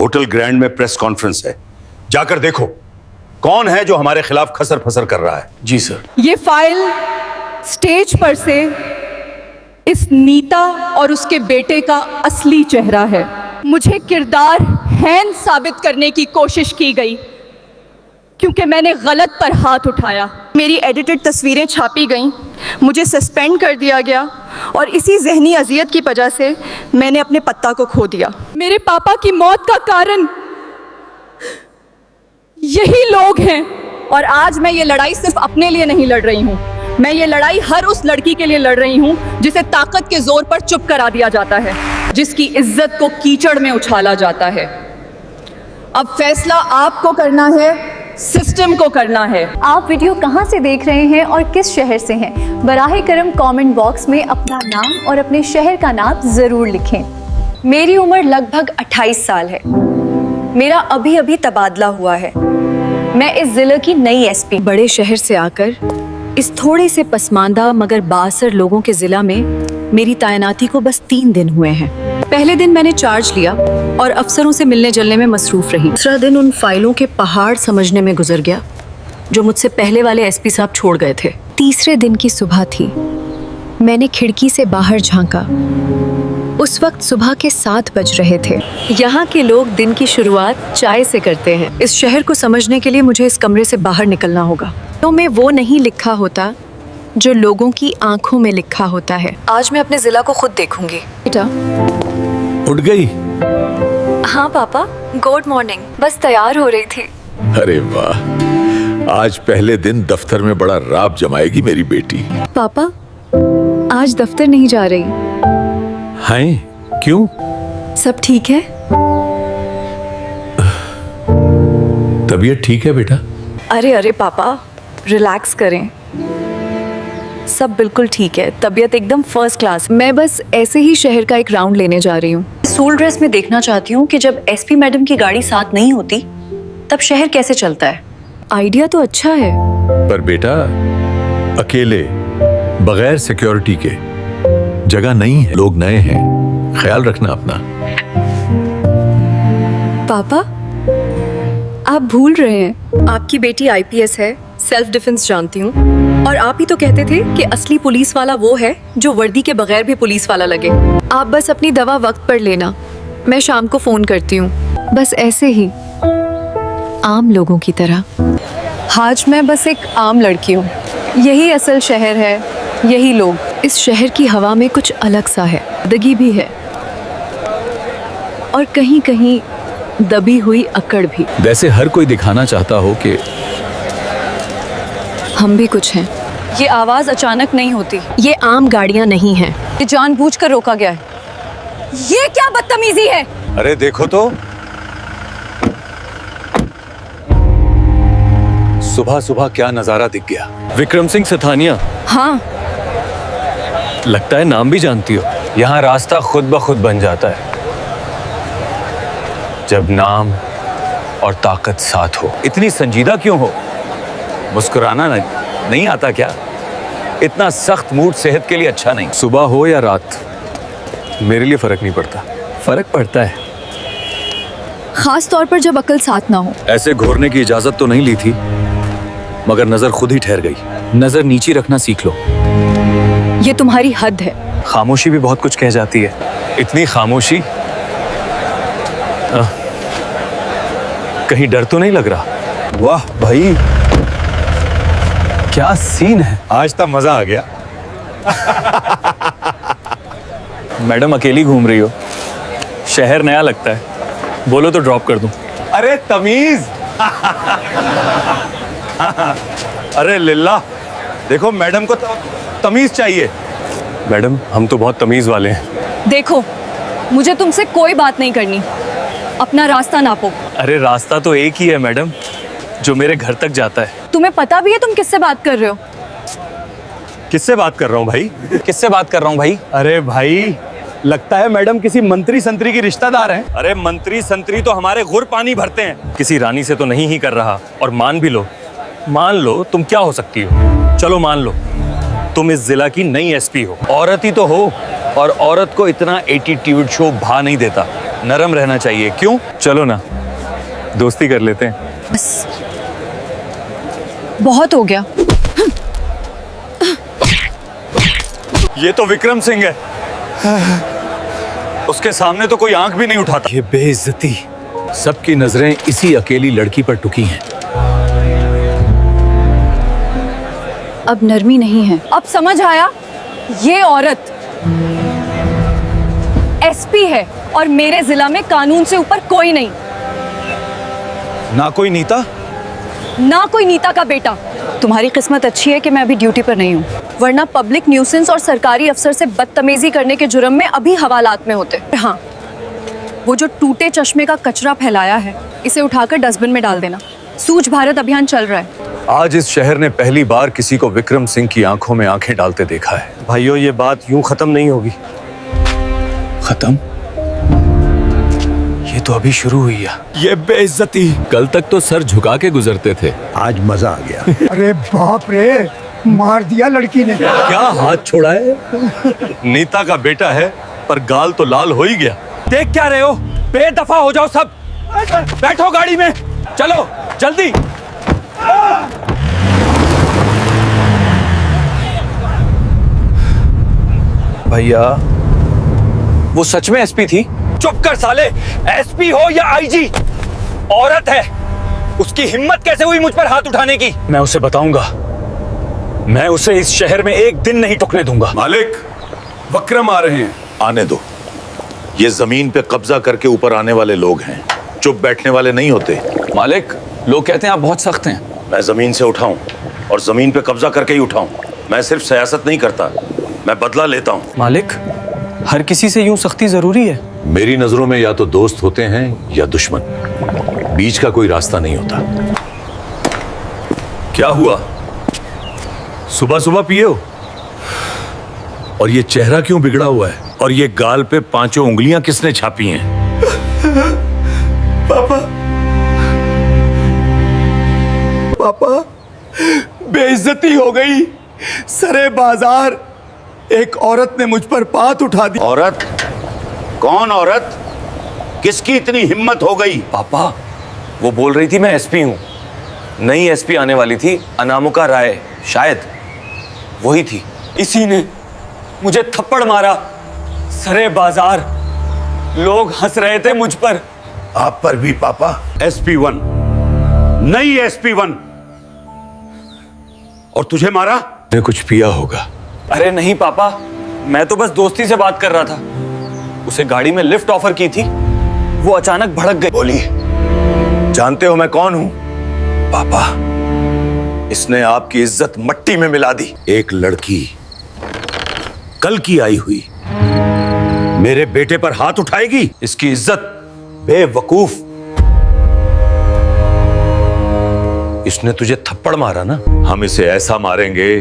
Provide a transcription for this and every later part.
Hotel grand में press conference है, जाकर देखो कौन है जो हमारे खिलाफ खसर फसर कर रहा है। जी सर। ये फाइल स्टेज पर से इस नीता और उसके बेटे का असली चेहरा है। मुझे किरदार हैन साबित करने की कोशिश की गई क्योंकि मैंने गलत पर हाथ उठाया। मेरी एडिटेड तस्वीरें छापी गईं, मुझे सस्पेंड कर दिया गया और इसी जहनी अजियत की वजह से मैंने अपने पत्ता को खो दिया। मेरे पापा की मौत का कारण यही लोग हैं और आज मैं ये लड़ाई सिर्फ अपने लिए नहीं लड़ रही हूँ, मैं ये लड़ाई हर उस लड़की के लिए लड़ रही हूँ जिसे ताकत के जोर पर चुप करा दिया जाता है, जिसकी इज्जत को कीचड़ में उछाला जाता है। अब फैसला आपको करना है, सिस्टम को करना है। आप वीडियो कहां से देख रहे हैं और किस शहर से हैं? बराहे करम कमेंट बॉक्स में अपना नाम और अपने शहर का नाम जरूर लिखें। मेरी उम्र लगभग 28 साल है। मेरा अभी अभी तबादला हुआ है। मैं इस जिले की नई एसपी। बड़े शहर से आकर इस थोड़े से पसमानदा मगर बाअसर लोगों के जिला में मेरी तैनाती को बस 3 दिन हुए हैं। पहले दिन मैंने चार्ज लिया और अफसरों से मिलने जुलने में मसरूफ रही। दूसरा दिन उन फाइलों के पहाड़ समझने में गुजर गया जो मुझसे पहले वाले एसपी साहब छोड़ गए थे। तीसरे दिन की सुबह थी। मैंने खिड़की से बाहर झांका। उस वक्त सुबह के 7 बज रहे थे। यहाँ के लोग दिन की शुरुआत चाय से करते हैं। इस शहर को समझने के लिए मुझे इस कमरे से बाहर निकलना होगा। तो मैं वो नहीं लिखा होता जो लोगों की आंखों में लिखा होता है। आज मैं अपने जिला को खुद देखूंगी। बेटा उठ गई? हाँ पापा, गुड मॉर्निंग। बस तैयार हो रही थी। अरे वाह, आज पहले दिन दफ्तर में बड़ा राब जमाएगी मेरी बेटी। पापा आज दफ्तर नहीं जा रही। हैं? क्यों? सब ठीक है? तबीयत ठीक है बेटा? अरे अरे पापा, रिलैक्स करें। सब बिल्कुल ठीक है, तबीयत एकदम फर्स्ट क्लास। मैं बस ऐसे ही शहर का एक राउंड लेने जा रही हूँ। स्कूल ड्रेस में देखना चाहती हूँ कि जब एसपी मैडम की गाड़ी साथ नहीं होती तब शहर कैसे चलता है। आइडिया तो अच्छा है, पर बेटा अकेले बगैर सिक्योरिटी के जगह नहीं है, लोग नए हैं, ख्याल रखना अपना। पापा आप भूल रहे हैं, आपकी बेटी आईपीएस है, सेल्फ डिफेंस जानती हूँ। और आप ही तो कहते थे कि असली पुलिस वाला वो है जो वर्दी के बगैर भी पुलिस वाला लगे। आप बस अपनी दवा वक्त पर लेना, मैं शाम को फोन करती हूँ। बस ऐसे ही आम लोगों की तरह। आज मैं बस एक आम लड़की हूँ। यही असल शहर है, यही लोग। इस शहर की हवा में कुछ अलग सा है, दगी भी है और कहीं कहीं दबी हुई अकड़ भी। वैसे हर कोई दिखाना चाहता हो कि हम भी कुछ हैं। ये आवाज अचानक नहीं होती, ये आम गाड़ियां नहीं हैं, ये जानबूझकर रोका गया है। ये क्या बदतमीजी है? अरे देखो तो, सुबह सुबह क्या नजारा दिख गया। विक्रम सिंह सथानिया। हाँ, लगता है नाम भी जानती हो। यहाँ रास्ता खुद ब खुद बन जाता है जब नाम और ताकत साथ हो। इतनी संजीदा क्यों हो? मुस्कुराना नहीं आता क्या? इतना सख्त मूड सेहत के लिए अच्छा नहीं। सुबह हो या रात, मेरे लिए फर्क नहीं पड़ता। फर्क पड़ता है खास तौर पर जब अकल साथ ना हो। ऐसे घोरने की इजाजत तो नहीं ली थी, मगर नजर खुद ही ठहर गई। नजर नीची रखना सीख लो। ये तुम्हारी हद है। खामोशी भी बहुत कुछ कह जाती है। इतनी खामोशी, कहीं डर तो नहीं लग रहा? वाह भाई, क्या सीन है। आज तो मजा आ गया। मैडम अकेली घूम रही हो, शहर नया लगता है, बोलो तो ड्रॉप कर दूं। अरे तमीज। अरे लिल्ला, देखो मैडम को तमीज चाहिए। मैडम हम तो बहुत तमीज वाले हैं। देखो, मुझे तुमसे कोई बात नहीं करनी, अपना रास्ता नापो। अरे रास्ता तो एक ही है मैडम, जो मेरे घर तक जाता है। तुम्हें पता भी है तुम किससे बात कर रहे हो? किससे बात कर रहा हूँ भाई? किससे बात कर रहा हूँ भाई? अरे भाई, लगता है मैडम किसी मंत्री संतरी की रिश्तेदार हैं। अरे मंत्री संतरी तो हमारे गुर पानी भरते हैं। किसी रानी से तो नहीं ही कर रहा। और मान भी लो, मान लो तुम क्या हो सकती हो। चलो मान लो तुम इस जिला की नई एसपी हो। औरत ही तो हो, और औरत को इतना एटीट्यूड शो भा नहीं देता। नरम रहना चाहिए। क्यों? चलो ना, दोस्ती कर लेते हैं। बस बहुत हो गया। ये तो विक्रम सिंह है। उसके सामने तो कोई आंख भी नहीं उठाता। ये बेइज्जती। सबकी नजरें इसी अकेली लड़की पर टुकी हैं। अब नरमी नहीं है। अब समझ आया, ये औरत एसपी है और मेरे जिला में कानून से ऊपर कोई नहीं। ना कोई नीता, ना कोई नीता का बेटा। तुम्हारी किस्मत अच्छी है कि मैं अभी ड्यूटी पर नहीं हूँ, वरना पब्लिक न्यूसेंस और सरकारी अफसर से बदतमीजी करने के जुर्म में अभी हवालात में होते। हाँ, वो जो टूटे चश्मे का कचरा फैलाया है, इसे उठाकर डस्टबिन में डाल देना। सूझ भारत अभियान चल रहा है। आज इस शहर ने पहली बार किसी को विक्रम सिंह की आंखों में आंखें डालते देखा है। भाइयों, ये बात यूं खत्म नहीं होगी। खत्म? ये तो अभी शुरू हुई है। ये बेइज्जती। कल तक तो सर झुका के गुजरते थे, आज मजा आ गया। अरे बाप रे, मार दिया लड़की ने। क्या हाथ छोड़ा है? नीता का बेटा है पर गाल तो लाल हो ही गया। देख क्या रहे हो? बेदफा हो जाओ सब। बैठो गाड़ी में, चलो जल्दी। भैया, वो सच में एसपी थी? चुप कर साले। एसपी हो या आईजी, औरत है। उसकी हिम्मत कैसे हुई मुझ पर हाथ उठाने की? मैं उसे बताऊंगा। मैं उसे इस शहर में एक दिन नहीं टुकने दूंगा। मालिक, विक्रम आ रहे हैं। आने दो। ये जमीन पे कब्जा करके ऊपर आने वाले लोग हैं, चुप बैठने वाले नहीं होते। मालिक, लोग कहते हैं आप बहुत सख्त हैं। मैं जमीन से उठाऊं और जमीन पे कब्जा करके ही उठाऊं। मैं सिर्फ सियासत नहीं करता, मैं बदला लेता हूं। मालिक, हर किसी से यूं सख्ती जरूरी है? मेरी नजरों में या तो दोस्त होते हैं या दुश्मन, बीच का कोई रास्ता नहीं होता। क्या हुआ? सुबह सुबह पिए हो? और ये चेहरा क्यों बिगड़ा हुआ है? और ये गाल पे 5 उंगलियां किसने छापी हैं? पापा, बेइज्जती हो गई। सरे बाजार एक औरत ने मुझ पर पात उठा दी। औरत? कौन औरत? किसकी इतनी हिम्मत हो गई? पापा, वो बोल रही थी मैं एसपी हूँ। नई एसपी आने वाली थी, अनामिका राय, शायद वही थी। इसी ने मुझे थप्पड़ मारा। सरे बाजार लोग हंस रहे थे मुझ पर। आप पर भी पापा? SP1, नई SP1, और तुझे मारा? ने कुछ पिया होगा। अरे नहीं पापा, मैं तो बस दोस्ती से बात कर रहा था। उसे गाड़ी में लिफ्ट ऑफर की थी, वो अचानक भड़क गई। बोलिए, जानते हो मैं कौन हूं? पापा, इसने आपकी इज्जत मट्टी में मिला दी। एक लड़की कल की आई हुई मेरे बेटे पर हाथ उठाएगी? इसकी इज्जत? बेवकूफ, इसने तुझे थप्पड़ मारा ना, हम इसे ऐसा मारेंगे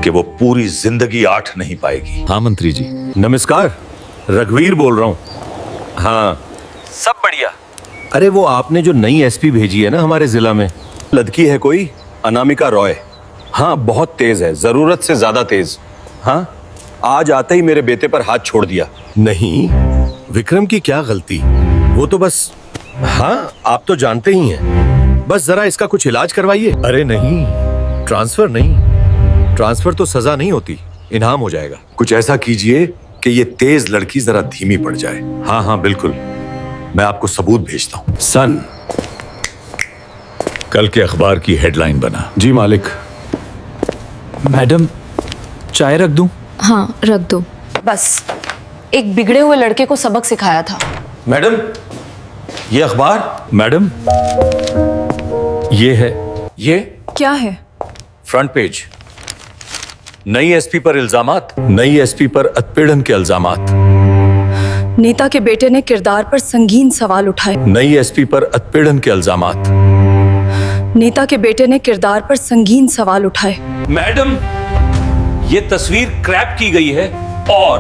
कि वो पूरी जिंदगी आठ नहीं पाएगी। हाँ मंत्री जी। नमस्कार, रघुवीर बोल रहा हूं। हाँ, सब बढ़िया। अरे वो आपने जो नई एसपी भेजी है ना हमारे जिला में, लड़की है कोई, अनामिका रॉय। हाँ, बहुत तेज है, जरूरत से ज्यादा तेज। हाँ, आज आते ही मेरे बेटे पर हाथ छोड़ दिया। नहीं, विक्रम की क्या गलती, वो तो बस। हाँ, आप तो जानते ही हैं, बस जरा इसका कुछ इलाज करवाइए। अरे नहीं, ट्रांसफर नहीं, ट्रांसफर तो सजा नहीं होती, इनाम हो जाएगा। कुछ ऐसा कीजिए कि ये तेज लड़की जरा धीमी पड़ जाए। हाँ हाँ बिल्कुल, मैं आपको सबूत भेजता हूं। सन, कल के अखबार की हेडलाइन बना। जी मालिक। मैडम, चाय रख दूं? हाँ, रख दो। बस एक बिगड़े हुए लड़के को सबक सिखाया था। मैडम, ये अखबार। मैडम, ये है। ये क्या है? Front page. नई एसपी पर इल्जामात, नई एसपी पर उत्पीड़न के इल्जामात। नेता के बेटे ने किरदार पर संगीन सवाल उठाए। नई एसपी पर उत्पीड़न के इल्जामात। नेता के बेटे ने किरदार पर संगीन सवाल उठाए। मैडम, ये तस्वीर क्रैप की गई है और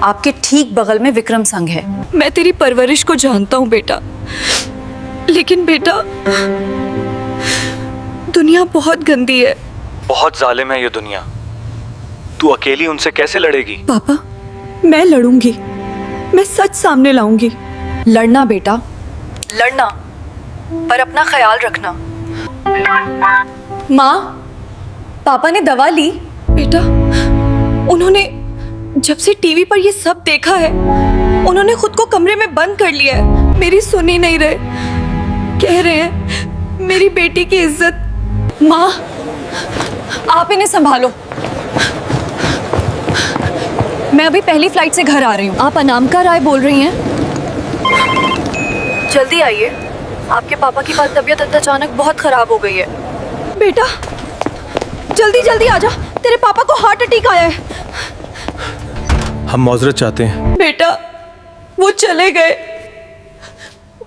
आपके ठीक बगल में विक्रम संघ है। मैं तेरी परवरिश को जानता हूँ बेटा, लेकिन बेटा दुनिया बहुत गंदी है। बहुत जालिम है ये दुनिया। तू अकेली उनसे कैसे लड़ेगी? पापा, मैं लड़ूंगी, मैं सच सामने लाऊंगी। लड़ना बेटा, लड़ना, पर अपना ख्याल रखना। माँ, पापा ने दवा ली? बेटा, उन्होंने जब से टीवी पर ये सब देखा है, उन्होंने खुद को कमरे में बंद कर लिया है। मेरी सुन ही नहीं रहे, कह रहे हैं मेरी बेटी की इज्जत। माँ, आप इन्हें संभालो। मैं अभी पहली फ्लाइट से घर आ रही हूँ। आप अनामिका राय बोल रही हैं? जल्दी आइए, आपके पापा की तबीयत अचानक बहुत खराब हो गई है। बेटा, जल्दी जल्दी आजा, तेरे पापा को हार्ट अटैक आया है। हम माजरत चाहते हैं। बेटा, वो चले गए,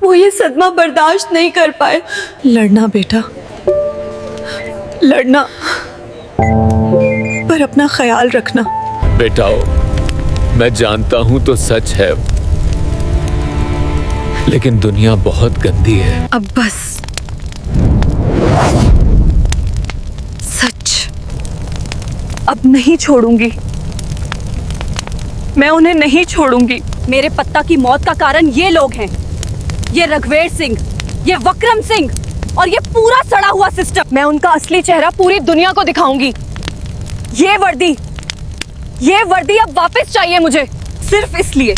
वो ये सदमा बर्दाश्त नहीं कर पाए। लड़ना बेटा, लड़ना, पर अपना ख्याल रखना। बेटाओ, मैं जानता हूं तो सच है, लेकिन दुनिया बहुत गंदी है। अब बस, सच अब नहीं छोड़ूंगी, मैं उन्हें नहीं छोड़ूंगी। मेरे पत्ता की मौत का कारण ये लोग हैं, ये रघुवीर सिंह, ये विक्रम सिंह और ये पूरा सड़ा हुआ सिस्टम। मैं उनका असली चेहरा पूरी दुनिया को दिखाऊंगी। ये वर्दी अब वापस चाहिए मुझे, सिर्फ इसलिए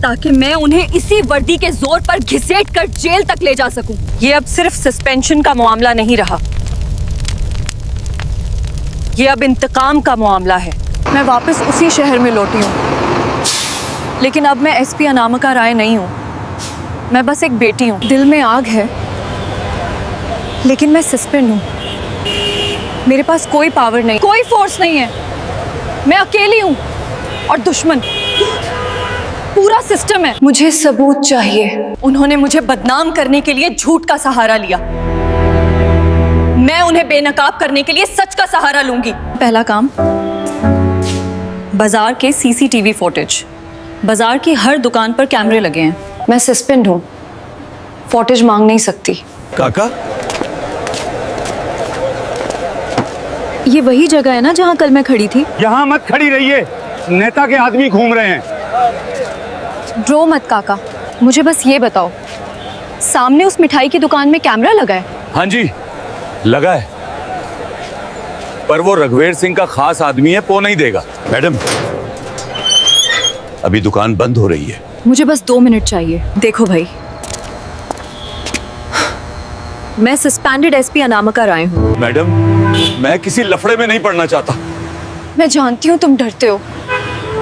ताकि मैं उन्हें इसी वर्दी के जोर पर घिसेट कर जेल तक ले जा सकूं। ये अब सिर्फ सस्पेंशन का मामला नहीं रहा, ये अब इंतकाम का मामला है। मैं वापस उसी शहर में लौटी हूँ, लेकिन अब मैं एसपी अनामिका राय नहीं हूँ। मैं बस एक बेटी हूँ। दिल में आग है, लेकिन मैं सस्पेंड हूँ। मेरे पास कोई पावर नहीं, कोई फोर्स नहीं है। मैं अकेली हूँ और दुश्मन पूरा सिस्टम है। मुझे सबूत चाहिए। उन्होंने मुझे बदनाम करने के लिए झूठ का सहारा लिया, मैं उन्हें बेनकाब करने के लिए सच का सहारा लूंगी। पहला काम, बाजार के सीसीटीवी फुटेज। बाजार की हर दुकान पर कैमरे लगे हैं। मैं सस्पेंड हूँ, फुटेज मांग नहीं सकती। काका, ये वही जगह है ना जहाँ कल मैं खड़ी थी? यहाँ मत खड़ी रहिए, नेता के आदमी घूम रहे हैं। ड्रो मत काका, मुझे बस ये बताओ, सामने उस मिठाई की दुकान में कैमरा लगा है? हाँ जी, लगा है, पर वो रघुवीर सिंह का खास आदमी है, पो नहीं देगा। मैडम, अभी दुकान बंद हो रही है। मुझे बस 2 मिनट चाहिए। देखो भाई, मैं सस्पेंडेड एसपी अनामिका राय हूँ। मैडम, मैं किसी लफड़े में नहीं पड़ना चाहता। मैं जानती हूँ तुम डरते हो,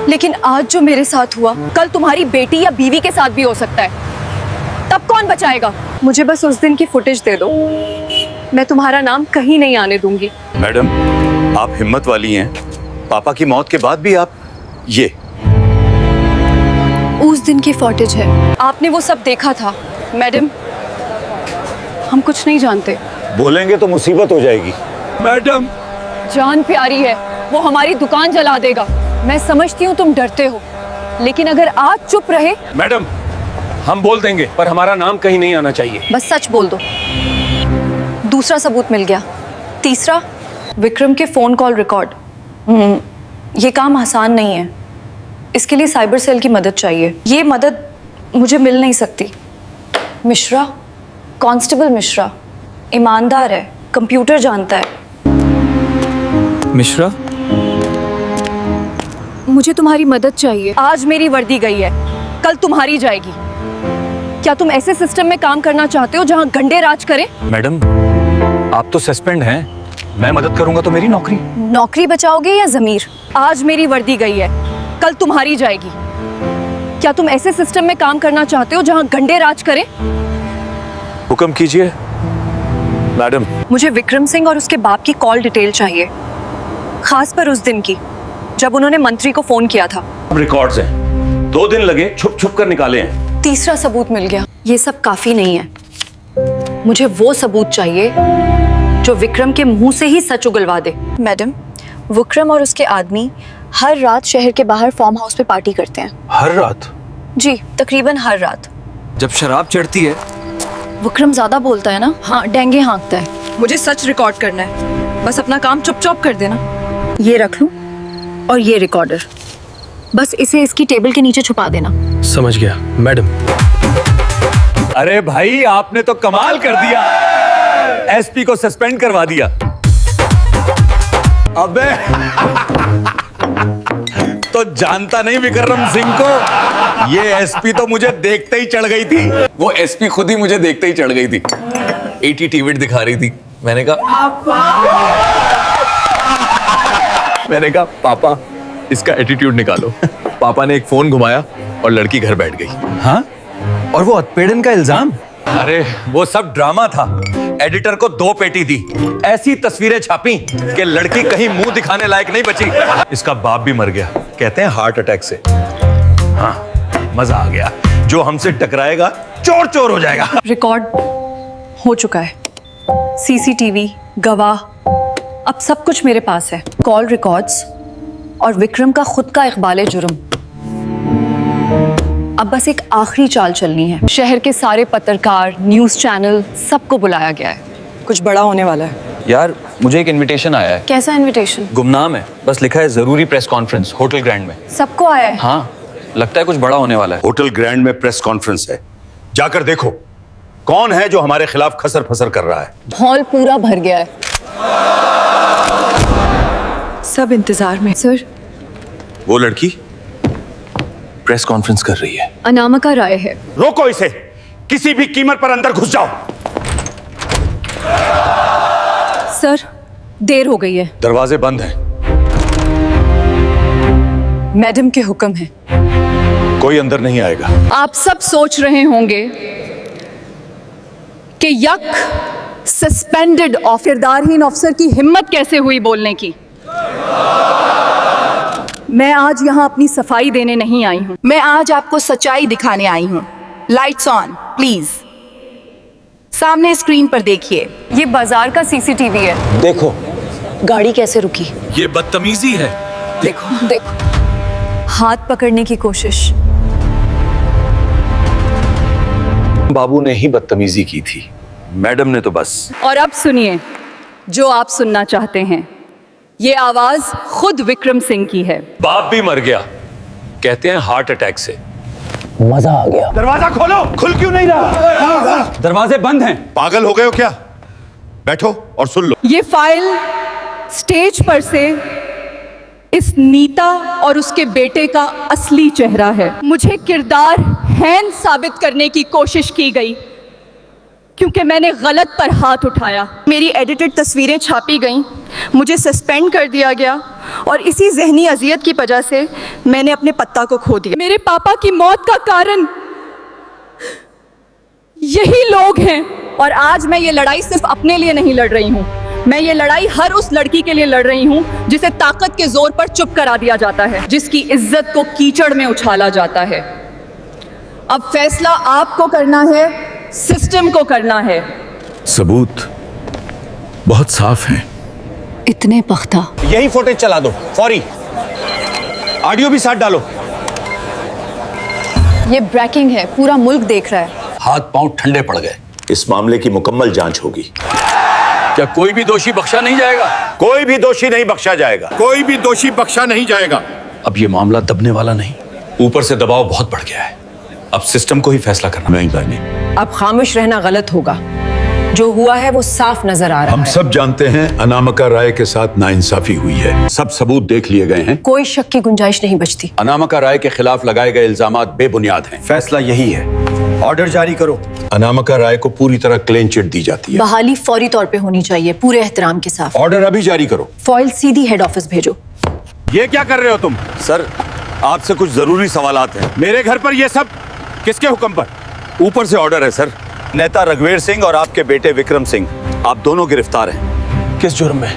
लेकिन आज जो मेरे साथ हुआ, कल तुम्हारी बेटी या बीवी के साथ भी हो सकता है। तब कौन बचाएगा? मुझे बस उस दिन की फुटेज दे दो, मैं तुम्हारा नाम कहीं नहीं आने दूंगी। मैडम, आप हिम्मत वाली हैं। पापा की मौत के बाद भी आप ये उस दिन की फुटेज है, आपने वो सब देखा था। मैडम, हम कुछ नहीं जानते। बोलेंगे तो मुसीबत हो जाएगी। मैडम, जान प्यारी है, वो हमारी दुकान जला देगा। मैं समझती हूँ तुम डरते हो, लेकिन अगर आज चुप रहे। मैडम, हम बोल देंगे, पर हमारा नाम कहीं नहीं आना चाहिए। बस सच बोल दो। दूसरा सबूत मिल गया। तीसरा, विक्रम के फोन कॉल रिकॉर्ड। ये काम आसान नहीं है, इसके लिए साइबर सेल की मदद चाहिए। ये मदद मुझे मिल नहीं सकती। मिश्रा, कांस्टेबल मिश्रा, ईमानदार है, कंप्यूटर जानता है। मिश्रा, मुझे तुम्हारी मदद चाहिए। आज मेरी वर्दी गई है, कल तुम्हारी जाएगी। क्या तुम ऐसे सिस्टम में काम करना चाहते हो जहां गंडे राज करें? मैडम, आप तो सस्पेंड हैं, मैं मदद करूंगा तो मेरी नौकरी। नौकरी बचाओगे या जमीर? आज मेरी वर्दी गई है, कल तुम्हारी जाएगी। क्या तुम ऐसे सिस्टम में काम करना चाहते हो जहां गंडे राज करें? हुक्म कीजिए मैडम। मुझे विक्रम सिंह और उसके बाप की कॉल डिटेल चाहिए, खास पर उस दिन की जब उन्होंने मंत्री को फोन किया था। रिकॉर्ड्स हैं, 2 दिन लगे, छुप छुप कर निकाले हैं। तीसरा सबूत मिल गया। ये सब काफी नहीं है, मुझे वो सबूत चाहिए जो विक्रम के मुंह से ही सच उगलवा दे। मैडम, विक्रम और उसके आदमी हर रात शहर के बाहर फार्म हाउस पे पार्टी करते हैं। हर रात? जी, तकरीबन हर रात। जब शराब चढ़ती है। विक्रम ज्यादा बोलता है ना? हाँ, डेंगे हाँकता है। मुझे सच रिकॉर्ड करना है, बस अपना काम चुपचाप कर देना। ये रख लूं और ये रिकॉर्डर। बस इसे इसकी टेबल के नीचे छुपा देना। समझ गया मैडम। अरे भाई आपने तो कमाल कर दिया, एसपी को सस्पेंड करवा दिया। अबे तो जानता नहीं विक्रम सिंह को, ये एसपी तो मुझे देखते ही चढ़ गई थी। वो एसपी खुद ही मुझे देखते ही चढ़ गई थी। एटीट्यूड दिखा रही थी। मैंने कहा पापा इसका एटीट्यूड निकालो। पापा ने एक फोन घुमाया और लड़की घर बैठ गई। हाँ, और वो उत्पीड़न का इल्जाम। अरे वो सब ड्रामा था। एडिटर को 2 पेटी दी, ऐसी तस्वीरें छापी कि लड़की कहीं मुंह दिखाने लायक नहीं बची। इसका बाप भी मर गया, कहते हैं हार्ट अटैक से। हाँ, मजा आ गया। जो हमसे टकराएगा चोर चोर हो जाएगा। रिकॉर्ड हो चुका है, सीसीटीवी, गवाह, अब सब कुछ मेरे पास है। कॉल रिकॉर्ड्स और विक्रम का खुद का इकबाल जुर्म। अब बस एक आखिरी चाल चलनी है। शहर के सारे पत्रकार, न्यूज़ चैनल, सबको बुलाया गया है। कुछ बड़ा होने वाला है। यार मुझे एक इनविटेशन आया है। कैसा इनविटेशन? गुमनाम है, बस लिखा है जरूरी प्रेस कॉन्फ्रेंस होटल ग्रैंड में। सबको आया है? हाँ, लगता है कुछ बड़ा होने वाला है। होटल ग्रैंड में प्रेस कॉन्फ्रेंस है, जाकर देखो कौन है जो हमारे खिलाफ खसर फसर कर रहा है। हॉल पूरा भर गया है। सब इंतजार में। सर, वो लड़की प्रेस कॉन्फ्रेंस कर रही है। अनामिका राय है। रोको इसे, किसी भी कीमत पर अंदर घुस जाओ। सर, देर हो गई है। दरवाजे बंद हैं। मैडम के हुक्म है। कोई अंदर नहीं आएगा। आप सब सोच रहे होंगे कि यक सस्पेंडेड किरदारहीन अफसर की हिम्मत कैसे हुई बोलने की। मैं आज यहाँ अपनी सफाई देने नहीं आई हूँ, मैं आज आपको सच्चाई दिखाने आई हूँ। Lights on please. सामने स्क्रीन पर देखिए, ये बाजार का सीसीटीवी है। देखो गाड़ी कैसे रुकी। ये बदतमीजी है। देखो देखो, हाथ पकड़ने की कोशिश। बाबू ने ही बदतमीजी की थी, मैडम ने तो बस। और अब सुनिए जो आप सुनना चाहते हैं। ये आवाज खुद विक्रम सिंह की है। बाप भी मर गया, कहते हैं हार्ट अटैक से। मजा आ गया। दरवाजा खोलो, खुल क्यों नहीं रहा? दरवाजे बंद हैं। पागल हो गए हो क्या? बैठो और सुन लो। ये फाइल स्टेज पर से इस नीता और उसके बेटे का असली चेहरा है। मुझे किरदारहीन साबित करने की कोशिश की गई क्योंकि मैंने गलत पर हाथ उठाया। मेरी एडिटेड तस्वीरें छापी गईं, मुझे सस्पेंड कर दिया गया और इसी जहनी अजियत की वजह से मैंने अपने पत्ता को खो दिया। मेरे पापा की मौत का कारण यही लोग हैं और आज मैं ये लड़ाई सिर्फ अपने लिए नहीं लड़ रही हूँ, मैं ये लड़ाई हर उस लड़की के लिए लड़ रही हूँ जिसे ताकत के जोर पर चुप करा दिया जाता है, जिसकी इज्जत को कीचड़ में उछाला जाता है। अब फैसला आपको करना है, सिस्टम को करना है। सबूत बहुत साफ हैं। इतने पख्ता। यही फुटेज चला दो फौरी, ऑडियो भी साथ डालो। ये ब्रेकिंग है, पूरा मुल्क देख रहा है। हाथ पांव ठंडे पड़ गए। इस मामले की मुकम्मल जांच होगी। क्या कोई भी दोषी बख्शा नहीं जाएगा? कोई भी दोषी नहीं बख्शा जाएगा। कोई भी दोषी बख्शा नहीं जाएगा। अब ये मामला दबने वाला नहीं, ऊपर से दबाव बहुत बढ़ गया है। अब सिस्टम को ही फैसला करना। नहीं बनी। अब खामोश रहना गलत होगा। जो हुआ है वो साफ नजर आ रहा हम है। सब जानते हैं अनामिका राय के साथ नाइंसाफी हुई है। सब सबूत देख लिए गए हैं। कोई शक की गुंजाइश नहीं बचती। अनामिका राय के खिलाफ लगाए गए इल्जामात बेबुनियाद हैं। फैसला यही है, ऑर्डर जारी करो। अनामिका राय को पूरी तरह क्लीन चिट दी जाती है। बहाली फौरी तौर पे होनी चाहिए, पूरे एहतराम के साथ। ऑर्डर अभी जारी करो। फॉइल सीधी हेड ऑफिस भेजो। ये क्या कर रहे हो तुम? सर, आपसे कुछ जरूरी सवालात हैं। मेरे घर पर ये सब किसके हुक्म पर? ऊपर से ऑर्डर है सर। नेता रघुवीर सिंह और आपके बेटे विक्रम सिंह, आप दोनों गिरफ्तार हैं। किस जुर्म में?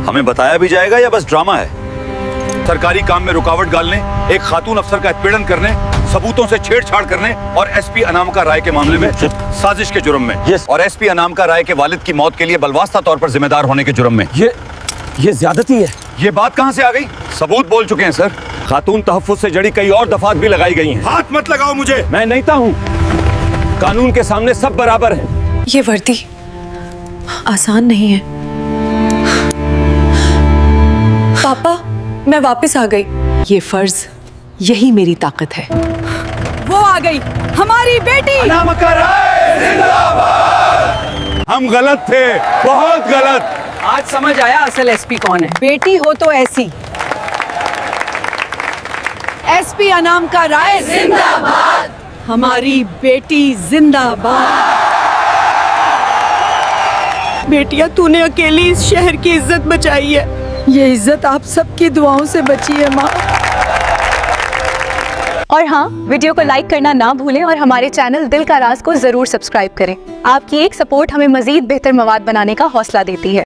हमें बताया भी जाएगा या बस ड्रामा है? सरकारी काम में रुकावट डालने, एक खातून अफसर का उत्पीड़न करने, सबूतों से छेड़छाड़ करने और एसपी अनामिका राय के मामले में साजिश के जुर्म में, और एसपी अनामिका राय के वालिद की मौत के लिए बलवास्ता तौर पर जिम्मेदार होने के जुर्म में। ये ज्यादती है। ये बात कहां से आ गई? सबूत बोल चुके हैं सर। खातून तहफ्फुज से जड़ी कई और दफात भी लगाई गई हैं। हाथ मत लगाओ मुझे, मैं नेता हूं। कानून के सामने सब बराबर हैं। ये वर्दी आसान नहीं है। पापा, मैं वापस आ गई। ये फर्ज यही मेरी ताकत है। वो आ गई, हमारी बेटी। अनामिका राय जिंदाबाद। हम गलत थे, बहुत गलत। आज समझ आया असल एसपी कौन है। बेटी हो तो ऐसी। एसपी अनामिका राय जिंदाबाद। हमारी बेटी जिंदाबाद। बेटिया, तूने अकेली इस शहर की इज्जत बचाई है। ये इज्जत आप सबकी दुआओं से बची है माँ। और हाँ, वीडियो को लाइक करना ना भूलें और हमारे चैनल दिल का राज को जरूर सब्सक्राइब करें। आपकी एक सपोर्ट हमें मजीद बेहतर मवाद बनाने का हौसला देती है।